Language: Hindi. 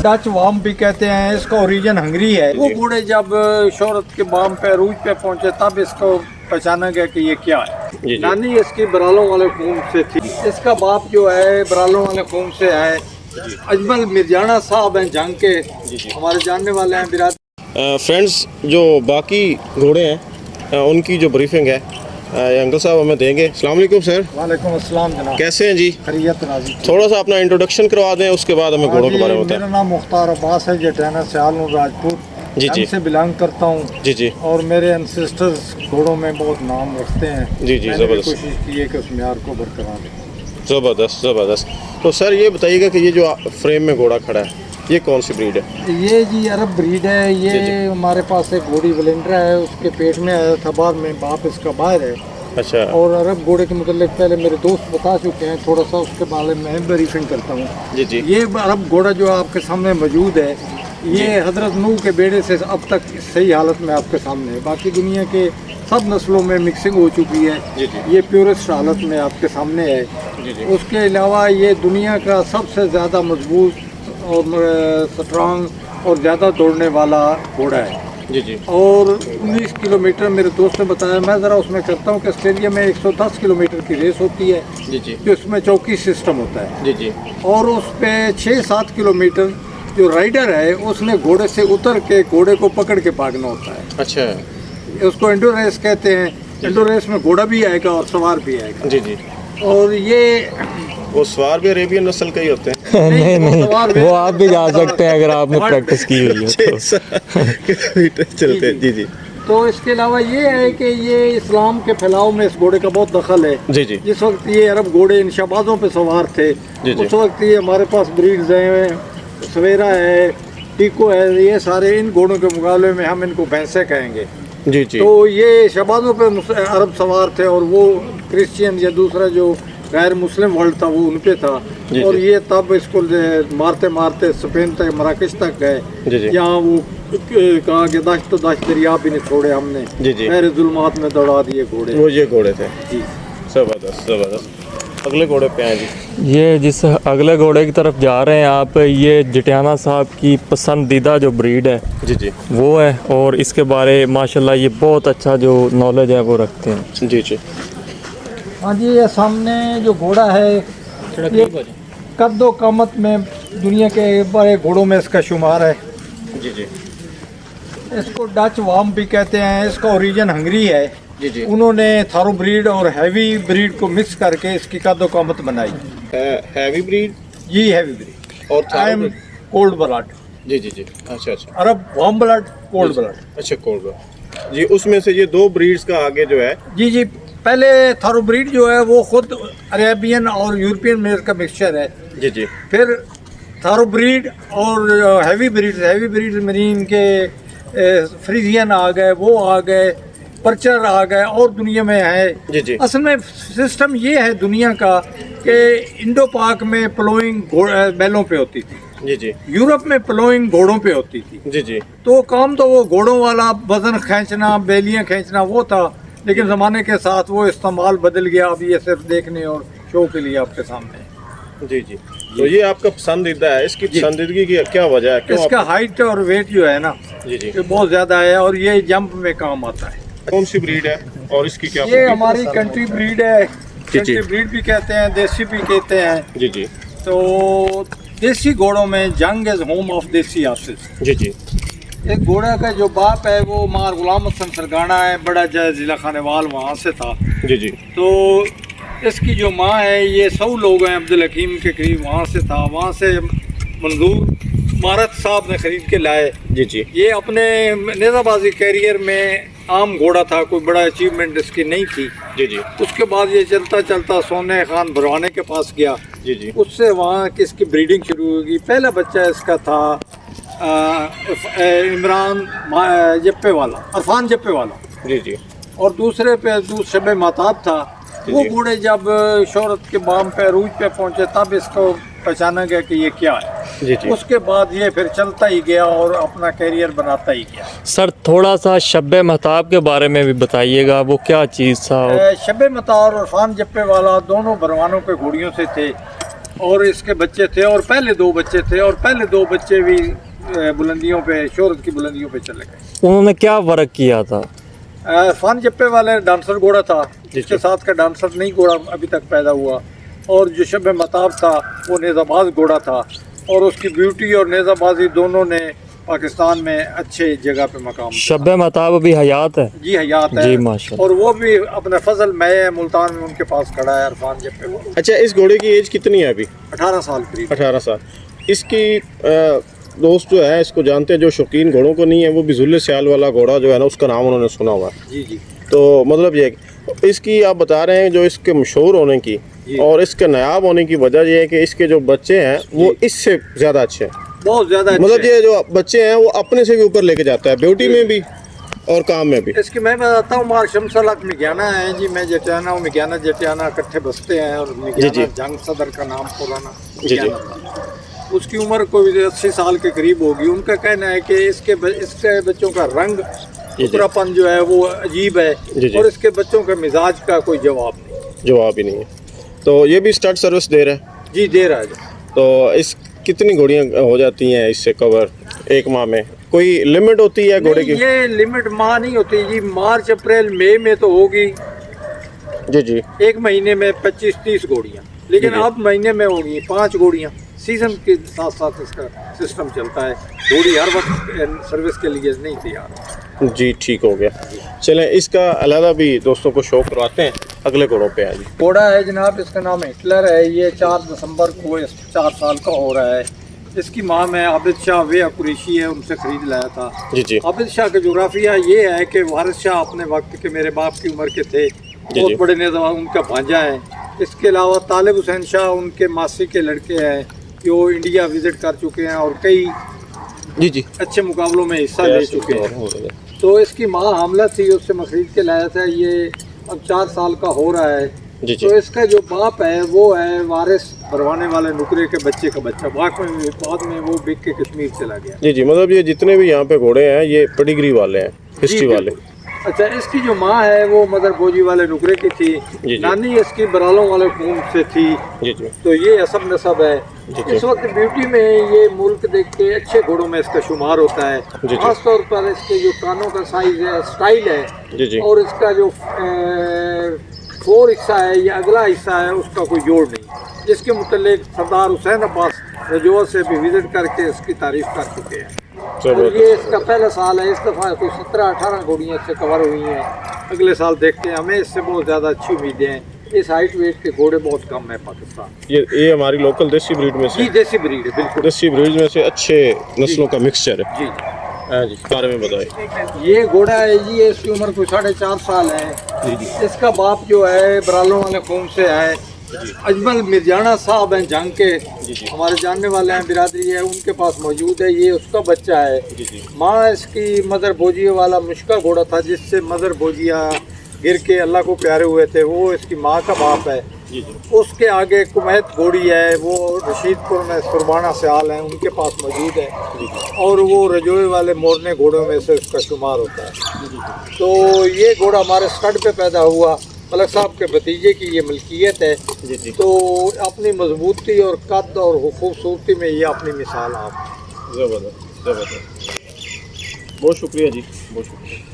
डच वाम भी कहते हैं, इसका ओरिजिन हंगरी है। वो घोड़े जब शोहरत के बाम पे अरूज पे पहुंचे तब इसको पहचाना गया कि ये क्या है। नानी इसकी बरालों वाले खून से थी, इसका बाप जो है बरालों वाले खून से है। अजमल मिर्जाना साहब हैं जंग के, हमारे जानने वाले हैं बिरादर। फ्रेंड्स, जो बाकी घोड़े हैं उनकी जो ब्रीफिंग है अंकल साहब हमें देंगे। अस्सलाम वालेकुम सर। वालेकुम अस्सलाम जनाब, कैसे हैं जी? खैरियत नाज़ी। थोड़ा सा अपना इंट्रोडक्शन करवा दें, उसके बाद हमें घोड़ों के बारे में बताएं। मेरा नाम मुख्तार अब्बास है, जटैना से आल हूँ, राजपूत जी से बिलोंग करता हूँ जी। और मेरे एंसेस्टर्स घोड़ों में बहुत नाम रखते हैं जी। मैंने भी ज़बरदस्त कोशिश की है कि उस म्यार को बरकरार रखें। ज़बरदस्त। तो सर ये बताइएगा कि ये जो फ्रेम में घोड़ा खड़ा है ये कौन सी ब्रीड है? ये जी अरब ब्रीड है। ये हमारे पास एक घोड़ी वलेंड्रा है, उसके पेट में आया था, बाद में बाप इसका बाहर है। अच्छा। और अरब घोड़े के मुतालिक पहले मेरे दोस्त बता चुके हैं, थोड़ा सा उसके बारे में ब्रीफिंग करता हूँ। जी। ये अरब घोड़ा जो आपके सामने मौजूद है, ये हजरत नूह के बेड़े से अब तक सही हालत में आपके सामने है। बाकी दुनिया के सब नस्लों में मिक्सिंग हो चुकी है, ये प्योरेस्ट हालत में आपके सामने है। उसके अलावा ये दुनिया का सबसे ज़्यादा मजबूत और स्ट्रांग और ज़्यादा दौड़ने वाला घोड़ा है। जी। और 19 किलोमीटर मेरे दोस्त ने बताया, मैं ज़रा उसमें करता हूँ कि ऑस्ट्रेलिया में 110 किलोमीटर की रेस होती है जी। जो उसमें चौकी सिस्टम होता है। जी। और उस पर 6-7 किलोमीटर जो राइडर है उसने घोड़े से उतर के घोड़े को पकड़ के भागना होता है। अच्छा। उसको इंडो रेस कहते हैं। इंडो रेस में घोड़ा भी आएगा और सवार भी आएगा। जी। और ये वो सवार भी अरेबियन नस्ल के ही होते हैं? नहीं, वो आप भी जा सकते हैं अगर आपने प्रैक्टिस की हुई है तो। चलते हैं। जी। तो इसके अलावा ये है कि ये इस्लाम के फैलाव में इस घोड़े का बहुत दखल है। जी। जिस वक्त ये अरब घोड़े इन शहबाजों पे सवार थे, उस वक्त ये हमारे पास ब्रीड्स हैं, सवेरा है, टीको है, ये सारे इन घोड़ों के मुकाबले में हम इनको भैंसे कहेंगे। जी। तो ये शहबाजों पे अरब सवार थे और वो क्रिश्चियन या दूसरा जो गैर मुस्लिम वर्ल्ड था वो उन पे था। और ये तब इसको मारते मारते स्पेन तक, मराकश तक गए। यहाँ वो कहा कि दश्त दरिया भी नहीं छोड़े हमने, मेरे जुल्मात में दौड़ा दिए घोड़े। वो ये घोड़े थे जी। ज़बरदस्त। अगले घोड़े पे हैं जी। ये जिस अगले घोड़े की तरफ जा रहे हैं आप, ये जटियाना साहब की पसंदीदा जो ब्रीड है जी वो है, और इसके बारे माशाल्लाह ये बहुत अच्छा जो नॉलेज है वो रखते हैं। जी। हाँ जी, ये सामने जो घोड़ा है ये कद्दो कामत में दुनिया के बड़े घोड़ों में इसका शुमार है। जी। इसको डच वाम भी कहते हैं, इसका ओरिजिन हंगरी है। जी। उन्होंने थारो ब्रीड और हैवी ब्रीड को मिक्स करके इसकी कद्दो कामत बनाई। Heavy breed? जी, हैवी ब्रीड। और आई एम कोल्ड ब्लड। जी। अच्छा। अरब वार्म ब्लड, कोल्ड ब्लड। अच्छा, कोल्ड ब्लड। जी, उसमें से ये दो ब्रीड्स का आगे जो है। जी। पहले थारो ब्रीड जो है वो खुद अरेबियन और यूरोपियन मेल का मिक्सचर है। जी। फिर थारो ब्रीड और हैवी ब्रीड मरीन के फ्रीजियन आ गए, वो आ गए, पर्चर आ गए और दुनिया में है। जी। असल में सिस्टम ये है दुनिया का कि इंडो पाक में प्लोइंग बैलों पे होती थी। जी। यूरोप में प्लोइंग घोड़ों पे होती थी। जी। तो काम तो वो घोड़ों वाला वजन खींचना, बेलियां खींचना वो था, लेकिन ज़माने के साथ वो इस्तेमाल बदल गया। अब ये सिर्फ देखने और शो के लिए आपके सामने है। जी। तो ये आपका पसंदीदा है, इसकी पसंदीदगी की क्या वजह है? इसका हाइट और वेट जो है ना, जी। ये बहुत ज़्यादा है और ये जंप में काम आता है। कौन सी ब्रीड है और इसकी क्या? ये हमारी कंट्री ब्रीड है। कंट्री ब्रीड भी कहते हैं, देसी भी कहते हैं। जी। तो देसी घोड़ों में जंग इज होम ऑफ देसी हासिस। जी। एक घोड़ा का जो बाप है वो मार गुलाम हसन सरगाना है, बड़ा जय जिला खानेवाल वहाँ से था। जी। तो इसकी जो माँ है ये 100 लोग हैं, अब्दुल हकीम के करीब वहाँ से था। वहाँ से मंजूर मारत साहब ने ख़रीद के लाए। जी। ये अपने नेज़ाबाजी कैरियर में आम घोड़ा था, कोई बड़ा अचीवमेंट इसकी नहीं थी। जी। उसके बाद ये चलता चलता सोने खान भरवाने के पास गया। जी। उससे वहाँ इसकी ब्रीडिंग शुरू होगी। पहला बच्चा इसका था इमरान जप्पे वाला, अरफान जप्पे वाला। जी। और दूसरे पे शबे महताब था। वो घोड़े जब शोहरत के बाम पे अरूज पे पहुंचे तब इसको पहचाना गया कि ये क्या है। जी। उसके बाद ये फिर चलता ही गया और अपना कैरियर बनाता ही गया। सर थोड़ा सा शब्बे महताब के बारे में भी बताइएगा, वो क्या चीज़ था? शब्बे महताब और इरफान जप्पे वाला दोनों भरवानों के घोड़ियों से थे। और इसके बच्चे थे और पहले 2 बच्चे थे और पहले 2 बच्चे भी बुलंदियों पे, शोहरत की बुलंदियों पे चले गए। उन्होंने क्या वर्क किया था? फान जप्पे वाले डांसर घोड़ा था, जिसके साथ का डांसर नहीं घोड़ा अभी तक पैदा हुआ। और जो शब मताब था वो नेज़ाबाज घोड़ा था और उसकी ब्यूटी और नेज़ाबाजी दोनों ने पाकिस्तान में अच्छे जगह पे मकाम। शब मताब अभी हयात है? जी हयात है जी माशाल्लाह। और वो भी अपने फजल में मुल्तान में उनके पास खड़ा है अरफान जप्पे वो। अच्छा, इस घोड़े की एज कितनी है अभी? 18 साल करीब। 18 साल। इसकी दोस्त जो है इसको जानते हैं, जो शौकीन घोड़ों को नहीं है वो भी ज़ुल्ल स्याल वाला घोड़ा जो है ना उसका नाम उन्होंने सुना हुआ है। जी जी। तो मतलब ये इसकी आप बता रहे हैं जो इसके मशहूर होने की और इसके नायाब होने की वजह ये है कि इसके जो बच्चे हैं वो इससे ज़्यादा अच्छे हैं, बहुत ज़्यादा। मतलब ये जो बच्चे हैं वो अपने से भी ऊपर लेके जाता है, ब्यूटी में भी और काम में भी। इसकी मैं बताता हूँ, मार शमसलाक मिज्ञाना है जी, मैं जटियाना हूँ, मिज्ञाना जटियाना इकट्ठे बसते हैं और मिज्ञाना जंग सदर का नाम पुराना मिज्ञाना था। उसकी उम्र कोई 80 साल के करीब होगी। उनका कहना है कि इसके बच्चों का रंग उतरापन जो है वो अजीब है और इसके बच्चों के मिजाज का कोई जवाब ही नहीं है। तो ये भी स्टार्ट सर्विस दे रहा है? जी दे रहा है। तो इस कितनी घोड़ियाँ हो जाती हैं इससे कवर एक माह में? कोई लिमिट होती है घोड़े की? ये लिमिट माह नहीं होती जी, मार्च अप्रैल मई में तो होगी जी जी, एक महीने में 25-30 घोड़ियाँ, लेकिन अब महीने में होगी 5 घोड़ियाँ। सीजन के साथ साथ इसका सिस्टम चलता है, घोड़ी हर वक्त सर्विस के लिए नहीं तैयार। जी ठीक हो गया। चलें इसका अलहदा भी दोस्तों को शौक करवाते हैं। अगले घोड़ों पे आ जी। घोड़ा है जनाब, इसका नाम हिटलर है। ये 4 दिसंबर को 4 साल का हो रहा है। इसकी माँ में आबिद शाह वे कुरैशी है, उनसे खरीद लाया था। जी जी। आबिद शाह का जोग्राफिया ये है कि वारिस शाह अपने वक्त के मेरे बाप की उम्र के थे, बहुत बड़े नेता, उनका भांजा है। इसके अलावा तालिब हुसैन शाह उनके मासी के लड़के हैं जो इंडिया विजिट कर चुके हैं और कई जी अच्छे मुकाबलों में हिस्सा ले चुके हैं। तो इसकी माँ हामला थी, उससे मैं खरीद के लाया था। ये अब 4 साल का हो रहा है। जी। तो इसका जो बाप है वो है वारिस भरवाने वाले नुकरे के बच्चे का बच्चा। बाद में वो बिक के कश्मीर चला गया। जी जी, मतलब ये जितने भी यहाँ पे घोड़े हैं ये पेडिग्री वाले हैं, हिस्ट्री वाले। अच्छा, इसकी जो माँ है वो मदर बोजी वाले नुकरे की थी। जी। नानी इसकी बरालों वाले खून से थी। जी जी। तो ये असब नसब है। जी। इस वक्त ब्यूटी में ये मुल्क देख के अच्छे घोड़ों में इसका शुमार होता है। खासतौर पर इसके जो कानों का साइज है, स्टाइल है, जी। और इसका जो 4 हिस्सा है या अगला हिस्सा है उसका कोई जोड़ नहीं, जिसके मुतल्लिक सरदार हुसैन अब्बास रजौआ से भी विजिट करके इसकी तारीफ कर चुके हैं। और ये इसका पहला साल है। इस दफ़ा कोई 17-18 घोड़ियाँ इससे कवर हुई हैं। अगले साल देखते हैं, हमें इससे बहुत ज़्यादा अच्छी उम्मीदें हैं। इस हाइट वेट के घोड़े बहुत कम है पाकिस्तान। ये हमारी लोकल देसी ब्रीड में से? जी देसी ब्रीड है, बिल्कुल देसी ब्रीड में से अच्छे नस्लों का मिक्सचर है। जी हाँ जी, बारे में बताइए। ये घोड़ा है जी, इसकी उम्र कोई 4.5 साल है। इसका बाप जो है बरालों वाले खून से है। अजमल मिर्जाना साहब हैं जंग के, हमारे जानने वाले हैं, बिरादरी है, उनके पास मौजूद है। ये उसका बच्चा है। माँ इसकी मदर भोजिया वाला मुश्किल घोड़ा था, जिससे मदर भोजिया गिर के अल्लाह को प्यारे हुए थे, वो इसकी माँ का बाप है। उसके आगे कुमैत घोड़ी है, वो रशीदपुर में सुरबाना सियाल हैं, उनके पास मौजूद है। और वो रजोए वाले मोरने घोड़ों में से उसका शुमार होता है। तो ये घोड़ा हमारे स्टड पे पैदा हुआ, मलक साहब के भतीजे की ये मलकियत है। तो अपनी मजबूती और कद और खूबसूरती में ये अपनी मिसाल आप। ज़बरदस्त ज़बरदस्त, बहुत शुक्रिया जी, बहुत शुक्रिया।